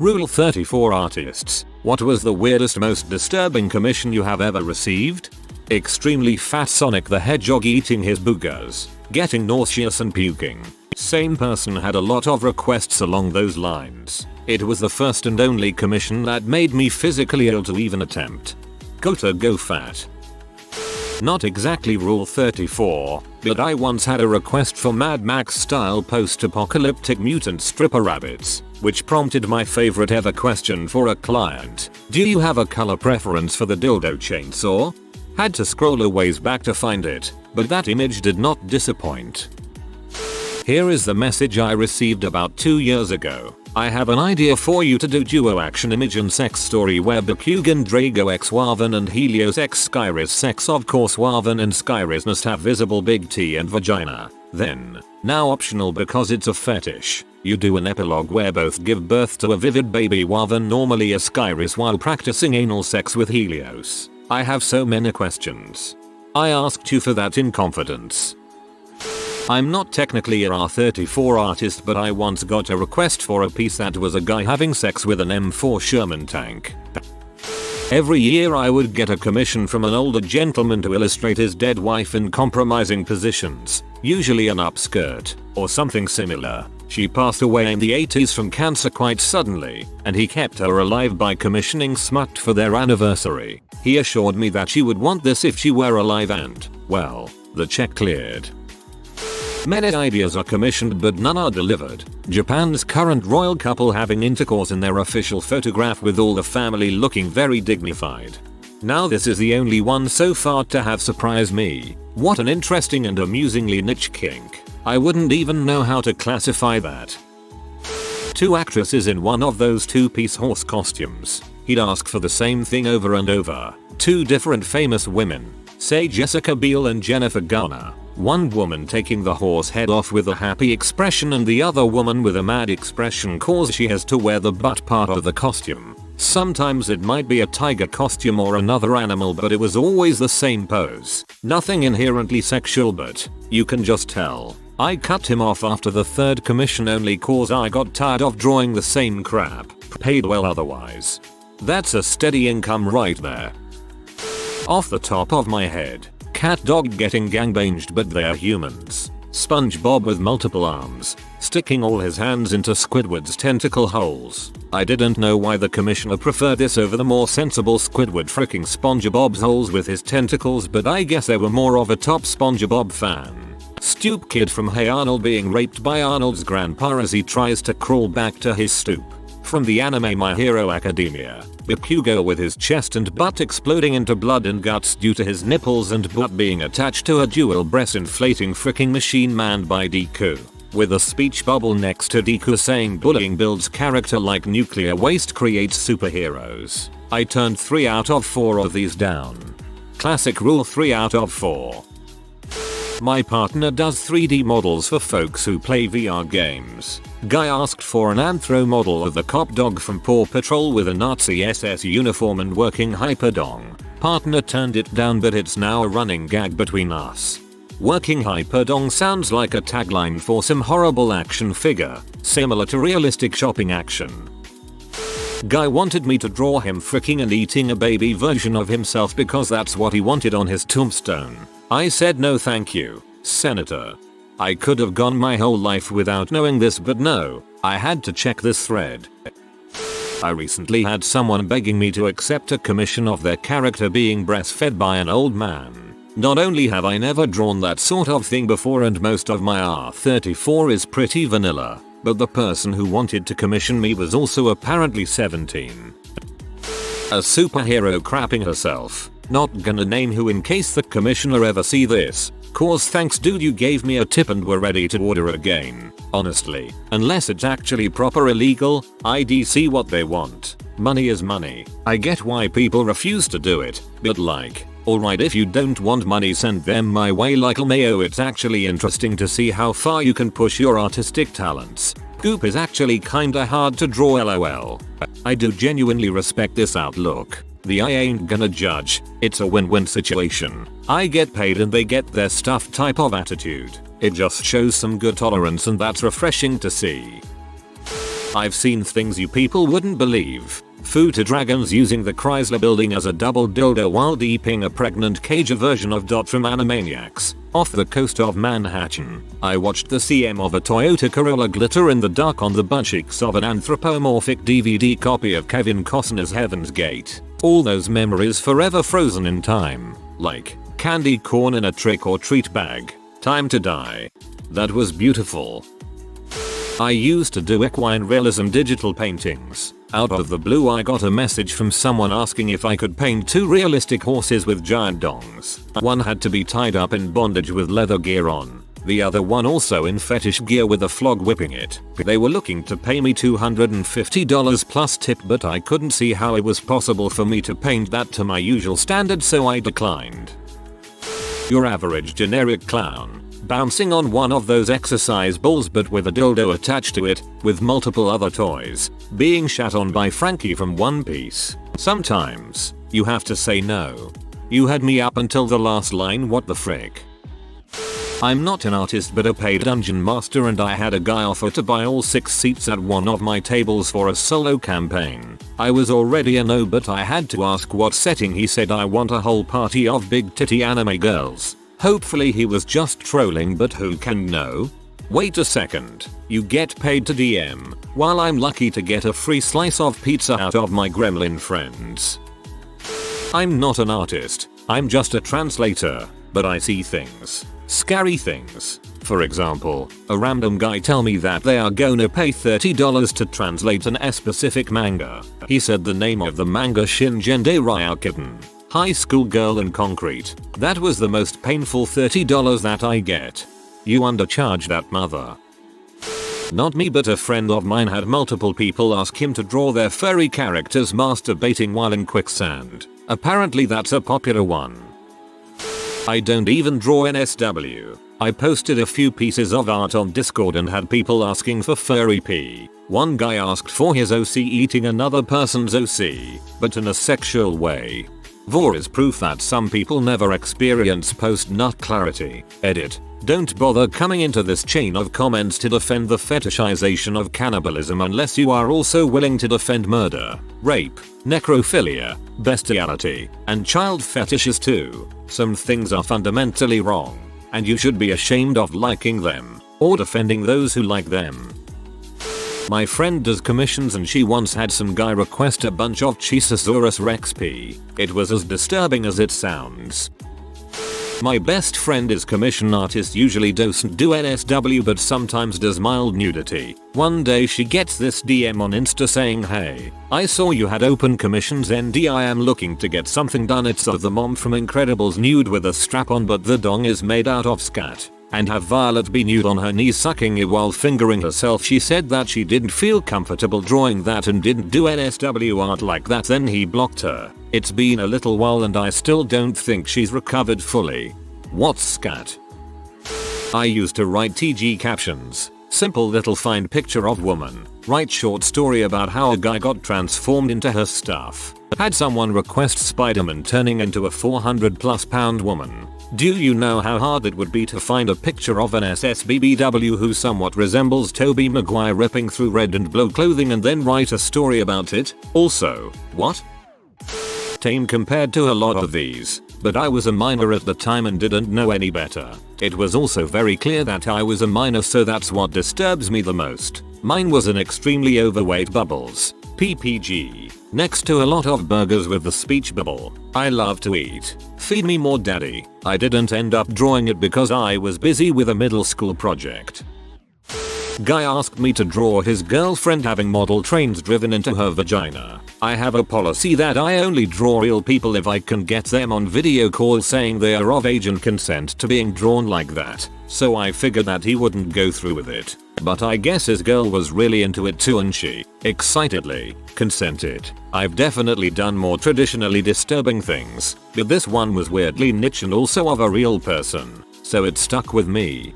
Rule 34 Artists. What was the weirdest, most disturbing commission you have ever received? Extremely fat Sonic the Hedgehog eating his boogers, getting nauseous and puking. Same person had a lot of requests along those lines. It was the first and only commission that made me physically ill to even attempt. Gotta go fat. Not exactly rule 34, but I once had a request for Mad Max style post-apocalyptic mutant stripper rabbits, which prompted my favorite ever question for a client. Do you have a color preference for the dildo chainsaw? Had to scroll a ways back to find it, but that image did not disappoint. Here is the message I received about 2 years ago. I have an idea for you to do duo action image and sex story where Bakugan Drago x Wavan and Helios x Skyrys sex. Of course Wavan and Skyrys must have visible big T and vagina. Then, now optional because it's a fetish, you do an epilogue where both give birth to a vivid baby Wavan, normally a Skyrys, while practicing anal sex with Helios. I have so many questions. I asked you for that in confidence. I'm not technically a R34 artist, but I once got a request for a piece that was a guy having sex with an M4 Sherman tank. Every year I would get a commission from an older gentleman to illustrate his dead wife in compromising positions, usually an upskirt, or something similar. She passed away in the 80s from cancer quite suddenly, and he kept her alive by commissioning smut for their anniversary. He assured me that she would want this if she were alive and, well, the check cleared. Many ideas are commissioned but none are delivered. Japan's current royal couple having intercourse in their official photograph with all the family looking very dignified. Now this is the only one so far to have surprised me. What an interesting and amusingly niche kink. I wouldn't even know how to classify that. 2 actresses in one of those 2-piece horse costumes. He'd ask for the same thing over and over. 2 different famous women, say Jessica Biel and Jennifer Garner. One woman taking the horse head off with a happy expression and the other woman with a mad expression cause she has to wear the butt part of the costume. Sometimes it might be a tiger costume or another animal, but it was always the same pose. Nothing inherently sexual, but you can just tell. I cut him off after the 3rd commission only cause I got tired of drawing the same crap. Paid well otherwise. That's a steady income right there. Off the top of my head. Cat dog getting gangbanged but they're humans. SpongeBob with multiple arms, sticking all his hands into Squidward's tentacle holes. I didn't know why the commissioner preferred this over the more sensible Squidward fricking SpongeBob's holes with his tentacles, but I guess they were more of a top SpongeBob fan. Stoop Kid from Hey Arnold being raped by Arnold's grandpa as he tries to crawl back to his stoop. From the anime My Hero Academia, Bakugo with his chest and butt exploding into blood and guts due to his nipples and butt being attached to a dual breast inflating fricking machine manned by Deku. With a speech bubble next to Deku saying bullying builds character like nuclear waste creates superheroes. I turned 3 out of 4 of these down. Classic rule 3 out of 4. My partner does 3D models for folks who play VR games. Guy asked for an anthro model of the cop dog from Paw Patrol with a Nazi SS uniform and working hyperdong. Partner turned it down, but it's now a running gag between us. Working hyperdong sounds like a tagline for some horrible action figure, similar to realistic shopping action. Guy wanted me to draw him fricking and eating a baby version of himself because that's what he wanted on his tombstone. I said no thank you, Senator. I could have gone my whole life without knowing this, but no, I had to check this thread. I recently had someone begging me to accept a commission of their character being breastfed by an old man. Not only have I never drawn that sort of thing before and most of my R34 is pretty vanilla, but the person who wanted to commission me was also apparently 17. A superhero crapping herself. Not gonna name who in case the commissioner ever see this. Cause thanks dude, you gave me a tip and we're ready to order again. Honestly, unless it's actually proper illegal, I'd see what they want. Money is money. I get why people refuse to do it, but like, alright, if you don't want money send them my way like LMAO. It's actually interesting to see how far you can push your artistic talents. Goop is actually kinda hard to draw lol. I do genuinely respect this outlook. The I ain't gonna judge, it's a win-win situation. I get paid and they get their stuff type of attitude. It just shows some good tolerance and that's refreshing to see. I've seen things you people wouldn't believe. Food to dragons using the Chrysler building as a double dildo while deeping a pregnant cage, a version of Dot from Animaniacs. Off the coast of Manhattan, I watched the CM of a Toyota Corolla glitter in the dark on the buttcheeks of an anthropomorphic DVD copy of Kevin Costner's Heaven's Gate. All those memories forever frozen in time. Like candy corn in a trick or treat bag. Time to die. That was beautiful. I used to do equine realism digital paintings. Out of the blue I got a message from someone asking if I could paint 2 realistic horses with giant dongs. One had to be tied up in bondage with leather gear on. The other one also in fetish gear with a flog whipping it. They were looking to pay me $250 plus tip, but I couldn't see how it was possible for me to paint that to my usual standard, so I declined. Your average generic clown. Bouncing on one of those exercise balls but with a dildo attached to it, with multiple other toys. Being shat on by Frankie from One Piece. Sometimes, you have to say no. You had me up until the last line, what the frick. I'm not an artist but a paid dungeon master, and I had a guy offer to buy all 6 seats at one of my tables for a solo campaign. I was already a no, but I had to ask what setting. He said I want a whole party of big titty anime girls. Hopefully he was just trolling, but who can know? Wait a second, you get paid to DM, while I'm lucky to get a free slice of pizza out of my gremlin friends. I'm not an artist, I'm just a translator, but I see things. Scary things. For example, a random guy tell me that they are gonna pay $30 to translate an specific manga. He said the name of the manga Shingen de Ryukuten. High school girl in concrete. That was the most painful $30 that I get. You undercharge that mother. Not me, but a friend of mine had multiple people ask him to draw their furry characters masturbating while in quicksand. Apparently that's a popular one. I don't even draw NSW. I posted a few pieces of art on Discord and had people asking for furry pee. One guy asked for his OC eating another person's OC, but in a sexual way. Vor is proof that some people never experience post-nut clarity. Edit. Don't bother coming into this chain of comments to defend the fetishization of cannibalism unless you are also willing to defend murder, rape, necrophilia, bestiality, and child fetishes too. Some things are fundamentally wrong, and you should be ashamed of liking them, or defending those who like them. My friend does commissions and she once had some guy request a bunch of Chisasaurus Rex pee. It was as disturbing as it sounds. My best friend is commission artist, usually doesn't do NSW but sometimes does mild nudity. One day she gets this DM on Insta saying, hey, I saw you had open commissions ND, I am looking to get something done. It's of the mom from Incredibles nude with a strap on but the dong is made out of scat. And have Violet be nude on her knees sucking it while fingering herself. She said that she didn't feel comfortable drawing that and didn't do NSW art like that, then he blocked her. It's been a little while and I still don't think she's recovered fully. What's scat? I used to write TG captions. Simple little find picture of woman. Write short story about how a guy got transformed into her stuff. Had someone request Spider-Man turning into a 400+ pound woman. Do you know how hard it would be to find a picture of an SSBBW who somewhat resembles Tobey Maguire ripping through red and blue clothing and then write a story about it? Also, what? Tame compared to a lot of these, but I was a minor at the time and didn't know any better. It was also very clear that I was a minor, so that's what disturbs me the most. Mine was an extremely overweight Bubbles. PPG. Next to a lot of burgers with the speech bubble. I love to eat. Feed me more daddy. I didn't end up drawing it because I was busy with a middle school project. Guy asked me to draw his girlfriend having model trains driven into her vagina. I have a policy that I only draw real people if I can get them on video call saying they are of age and consent to being drawn like that. So I figured that he wouldn't go through with it. But I guess his girl was really into it too and she, excitedly, consented. I've definitely done more traditionally disturbing things, but this one was weirdly niche and also of a real person, so it stuck with me.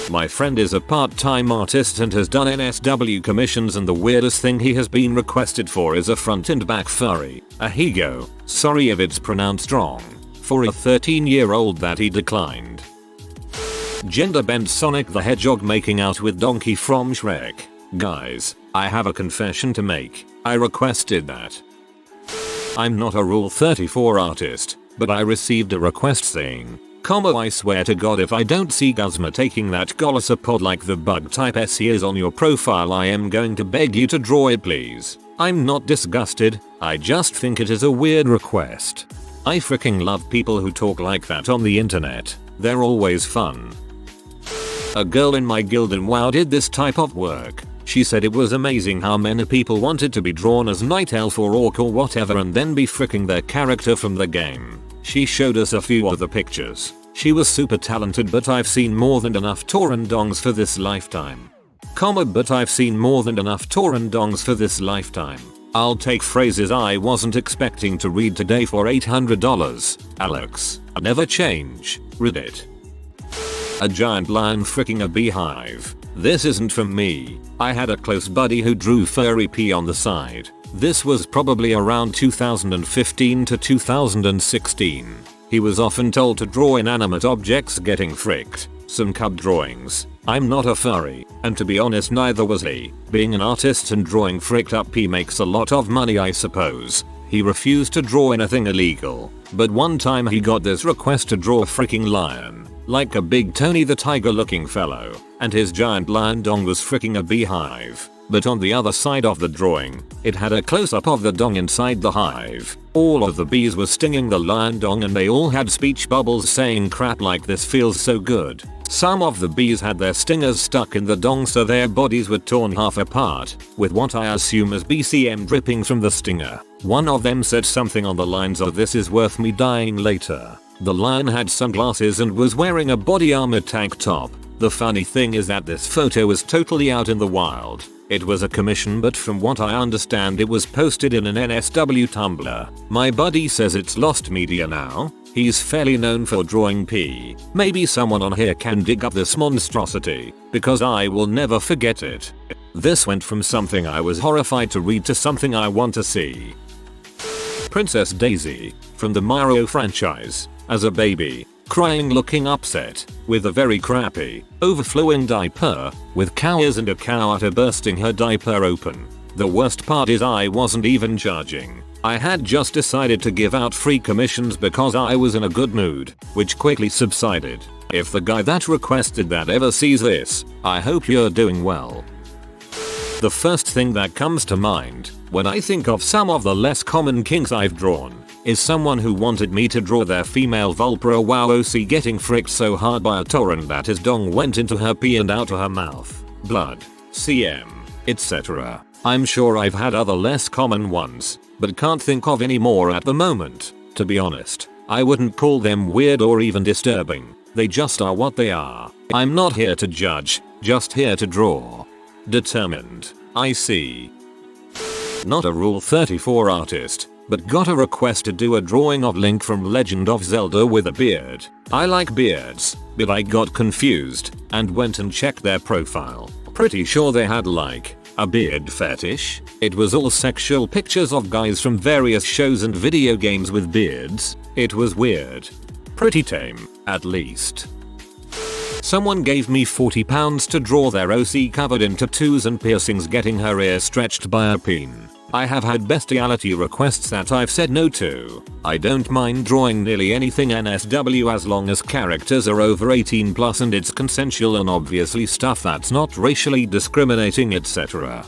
My friend is a part-time artist and has done NSW commissions, and the weirdest thing he has been requested for is a front and back furry, a higo, sorry if it's pronounced wrong, for a 13-year-old that he declined. Gender bent Sonic the Hedgehog making out with Donkey from Shrek. Guys, I have a confession to make. I requested that. I'm not a Rule 34 artist, but I received a request saying, I swear to God if I don't see Guzma taking that golisopod like the bug type SE is on your profile I am going to beg you to draw it please. I'm not disgusted, I just think it is a weird request. I freaking love people who talk like that on the internet, they're always fun. A girl in my guild in WoW did this type of work. She said it was amazing how many people wanted to be drawn as night elf or orc or whatever and then be freaking their character from the game. She showed us a few of the pictures. She was super talented but I've seen more than enough Torrendongs for this lifetime. But I've seen more than enough Torrendongs for this lifetime. I'll take phrases I wasn't expecting to read today for $800. Alex. Never change. Read it. A giant lion freaking a beehive. This isn't from me. I had a close buddy who drew furry pee on the side. This was probably around 2015 to 2016. He was often told to draw inanimate objects getting fricked. Some cub drawings. I'm not a furry, and to be honest neither was he. Being an artist and drawing fricked up pee makes a lot of money I suppose. He refused to draw anything illegal, but one time he got this request to draw a freaking lion. Like a big Tony the Tiger looking fellow, and his giant lion dong was freaking a beehive. But on the other side of the drawing, it had a close-up of the dong inside the hive. All of the bees were stinging the lion dong and they all had speech bubbles saying crap like this feels so good. Some of the bees had their stingers stuck in the dong so their bodies were torn half apart, with what I assume is BCM dripping from the stinger. One of them said something on the lines of "This is worth me dying later." The lion had sunglasses and was wearing a body armor tank top. The funny thing is that this photo is totally out in the wild. It was a commission but from what I understand it was posted in an NSW Tumblr. My buddy says it's lost media now. He's fairly known for drawing pee. Maybe someone on here can dig up this monstrosity, because I will never forget it. This went from something I was horrified to read to something I want to see. Princess Daisy, from the Mario franchise. As a baby, crying looking upset, with a very crappy, overflowing diaper, with cow ears and a cow utter bursting her diaper open. The worst part is I wasn't even judging. I had just decided to give out free commissions because I was in a good mood, which quickly subsided. If the guy that requested that ever sees this, I hope you're doing well. The first thing that comes to mind, when I think of some of the less common kinks I've drawn, is someone who wanted me to draw their female Vulpera WoW OC getting fricked so hard by a torrent that his dong went into her pee and out of her mouth. Blood. CM. Etc. I'm sure I've had other less common ones, but can't think of any more at the moment. To be honest, I wouldn't call them weird or even disturbing. They just are what they are. I'm not here to judge, just here to draw. Determined. I see. Not a Rule 34 artist, but got a request to do a drawing of Link from Legend of Zelda with a beard. I like beards, but I got confused and went and checked their profile. Pretty sure they had like a beard fetish. It was all sexual pictures of guys from various shows and video games with beards. It was weird. Pretty tame, at least. Someone gave me £40 to draw their OC covered in tattoos and piercings getting her ear stretched by a peen. I have had bestiality requests that I've said no to. I don't mind drawing nearly anything NSW as long as characters are over 18 plus and it's consensual and obviously stuff that's not racially discriminating etc.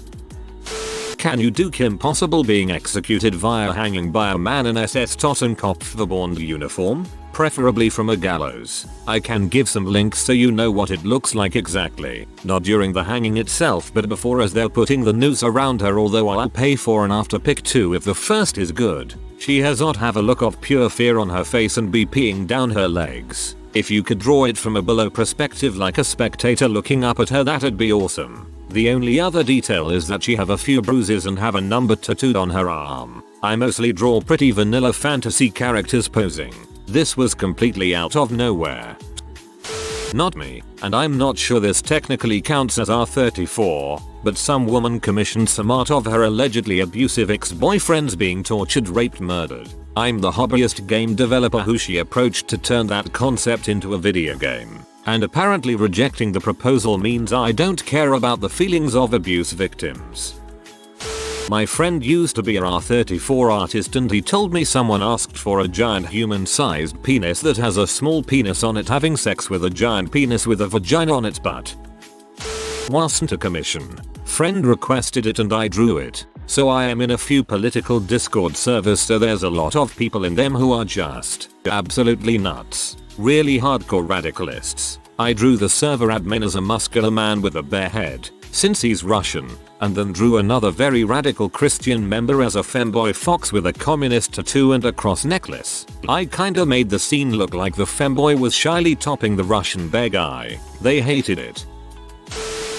Can you do Kim Possible being executed via hanging by a man in SS Totenkopfverband uniform? Preferably from a gallows. I can give some links so you know what it looks like exactly. Not during the hanging itself but before as they're putting the noose around her, although I'll pay for an after pic too if the first is good. She has not have a look of pure fear on her face and be peeing down her legs. If you could draw it from a below perspective like a spectator looking up at her, that'd be awesome. The only other detail is that she have a few bruises and have a number tattooed on her arm. I mostly draw pretty vanilla fantasy characters posing. This was completely out of nowhere. Not me, and I'm not sure this technically counts as R34, but some woman commissioned some art of her allegedly abusive ex-boyfriends being tortured, raped, murdered. I'm the hobbyist game developer who she approached to turn that concept into a video game. And apparently rejecting the proposal means I don't care about the feelings of abuse victims. My friend used to be a R34 artist and he told me someone asked for a giant human-sized penis that has a small penis on it having sex with a giant penis with a vagina on its butt. Wasn't a commission. Friend requested it and I drew it. So I am in a few political Discord servers, so there's a lot of people in them who are just absolutely nuts. Really hardcore radicalists. I drew the server admin as a muscular man with a bare head, since he's Russian, and then drew another very radical Christian member as a femboy fox with a communist tattoo and a cross necklace. I kinda made the scene look like the femboy was shyly topping the Russian bear guy. They hated it.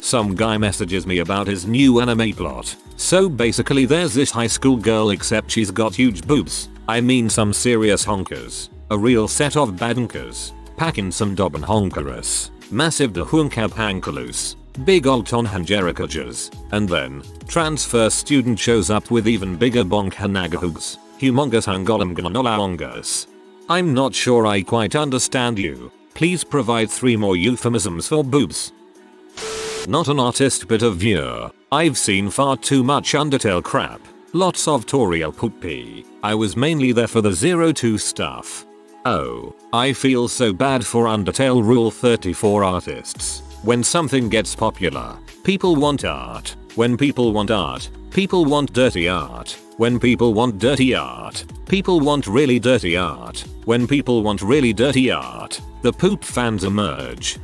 Some guy messages me about his new anime plot. So basically there's this high school girl except she's got huge boobs. I mean some serious honkers. A real set of badunkers. Packin' some dobben honkerus. Massive de hunkab hankalus. Big old ton hangerikajas. And then, transfer student shows up with even bigger bonk hanagahugs. Humongous hangolam gnolaongas. I'm not sure I quite understand you. Please provide 3 more euphemisms for boobs. Not an artist but a viewer. I've seen far too much Undertale crap. Lots of Toriel poopy. I was mainly there for the 02 stuff. Oh, I feel so bad for Undertale Rule 34 artists. When something gets popular, people want art. When people want art, people want dirty art. When people want dirty art, people want really dirty art. When people want really dirty art, the poop fans emerge.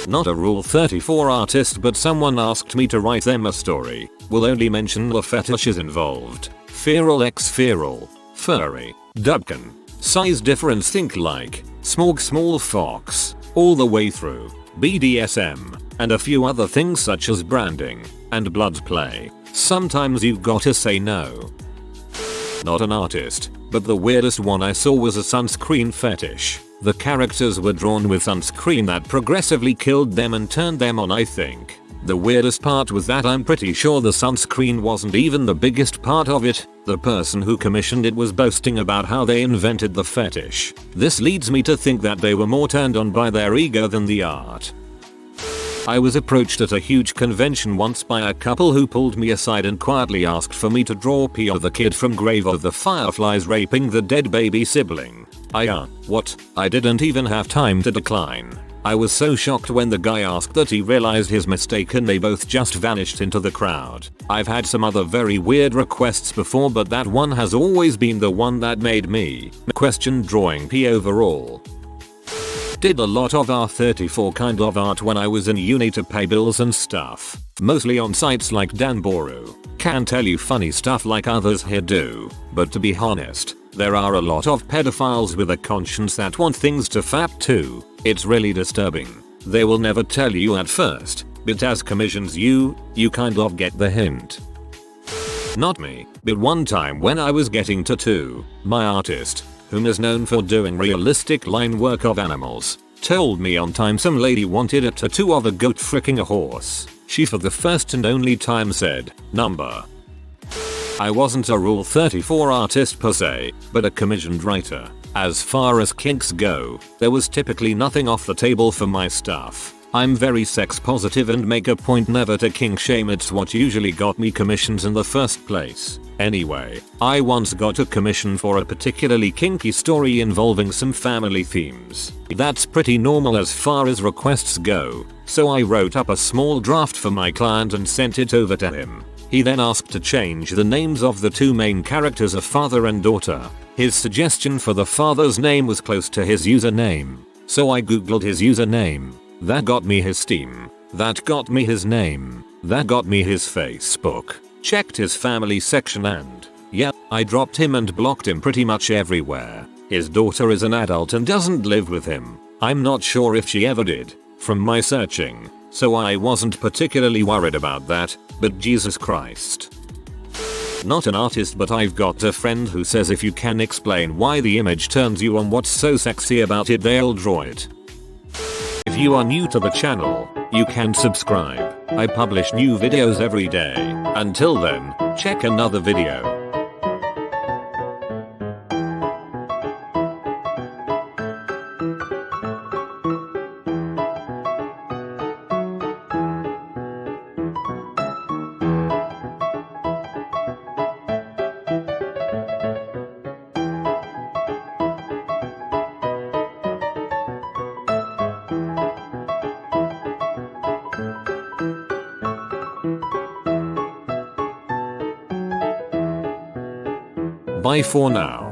Not a Rule 34 artist but someone asked me to write them a story. Will only mention the fetishes involved. Feral x feral. Furry. Dubkin. Size difference think like. Smog small fox. All the way through. BDSM. And a few other things such as branding. And blood play. Sometimes you've gotta say no. Not an artist. But the weirdest one I saw was a sunscreen fetish. The characters were drawn with sunscreen that progressively killed them and turned them on, I think. The weirdest part was that I'm pretty sure the sunscreen wasn't even the biggest part of it. The person who commissioned it was boasting about how they invented the fetish. This leads me to think that they were more turned on by their ego than the art. I was approached at a huge convention once by a couple who pulled me aside and quietly asked for me to draw P of the kid from Grave of the Fireflies raping the dead baby sibling. What? I didn't even have time to decline. I was so shocked when the guy asked that he realized his mistake and they both just vanished into the crowd. I've had some other very weird requests before but that one has always been the one that made me question drawing P overall. Did a lot of R34 kind of art when I was in uni to pay bills and stuff. Mostly on sites like Danboru. Can't tell you funny stuff like others here do. But to be honest, there are a lot of pedophiles with a conscience that want things to fap too. It's really disturbing. They will never tell you at first, but as commissions you kind of get the hint. Not me, but one time when I was getting tattoo, my artist, whom is known for doing realistic line work of animals, told me on time some lady wanted a tattoo of a goat fricking a horse. She for the first and only time said, number. I wasn't a Rule 34 artist per se, but a commissioned writer. As far as kinks go, there was typically nothing off the table for my stuff. I'm very sex positive and make a point never to kink shame. It's what usually got me commissions in the first place. Anyway, I once got a commission for a particularly kinky story involving some family themes. That's pretty normal as far as requests go, so I wrote up a small draft for my client and sent it over to him. He then asked to change the names of the 2 main characters, a father and daughter. His suggestion for the father's name was close to his username, so I googled his username. That got me his Steam. That got me his name. That got me his Facebook. Checked his family section and, yeah, I dropped him and blocked him pretty much everywhere. His daughter is an adult and doesn't live with him. I'm not sure if she ever did, from my searching, so I wasn't particularly worried about that, but Jesus Christ. Not an artist, but I've got a friend who says if you can explain why the image turns you on, what's so sexy about it, they'll draw it. If you are new to the channel, you can subscribe. I publish new videos every day. Until then, check another video. Bye for now.